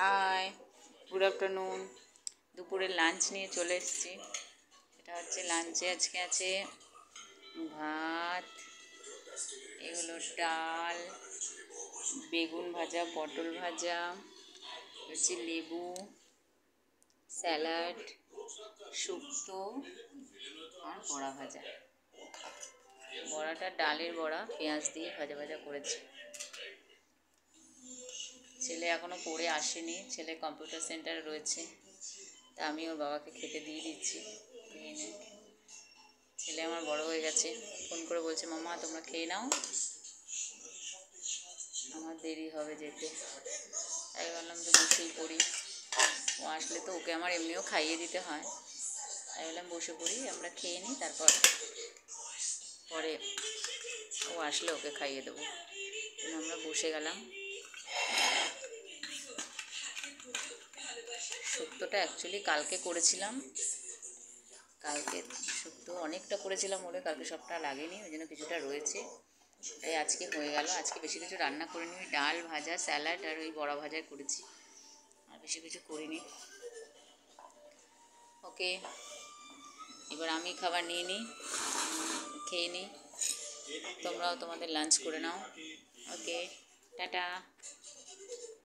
High, good afternoon. দুপুরের lunch নিয়ে চলে এসেছি। এটা হচ্ছে লাঞ্চে আজকে আছে ভাত, এগুলো ডাল, বেগুন ভাজা, পটল ভাজা, হচ্ছে লেবু, স্যালাড, শুক্তো আর বড়া ভাজা। বড়াটা ডালের বড়া, পেঁয়াজ দিয়ে ভাজা ভাজা করেছি। ছেলে এখনও পড়ে আসেনি, ছেলে কম্পিউটার সেন্টারে রয়েছে, তা আমি ওর বাবাকে খেতে দিয়ে দিচ্ছি। ছেলে আমার বড় হয়ে গেছে, ফোন করে বলছে মাম্মা তোমরা খেয়ে নাও, আমার দেরি হবে যেতে। তাই বললাম তো বসেই পড়ি, ও আসলে তো ওকে আমার এমনিও খাইয়ে দিতে হয়, তাই বললাম বসে পড়ি, আমরা খেয়ে নিই, তারপর পরে ও আসলে ওকে খাইয়ে দেবো। আমরা বসে গেলাম। শুক্তোটা অ্যাকচুয়ালি কালকে করেছিলাম, কালকে শুক্তো অনেকটা করেছিলাম ওরে, কালকে সবটা লাগেনি, ওই জন্য কিছুটা রয়েছে, তাই আজকে হয়ে গেল। আজকে বেশি কিছু রান্না করিনি, ডাল ভাজা, স্যালাড আর ওই বড়া ভাজাই করেছি, আর বেশি কিছু করিনি। ওকে, এবার আমি খাবার নিয়ে নিই, খেয়ে নিই, তোমরাও তোমাদের লাঞ্চ করে নাও। ওকে, টাটা।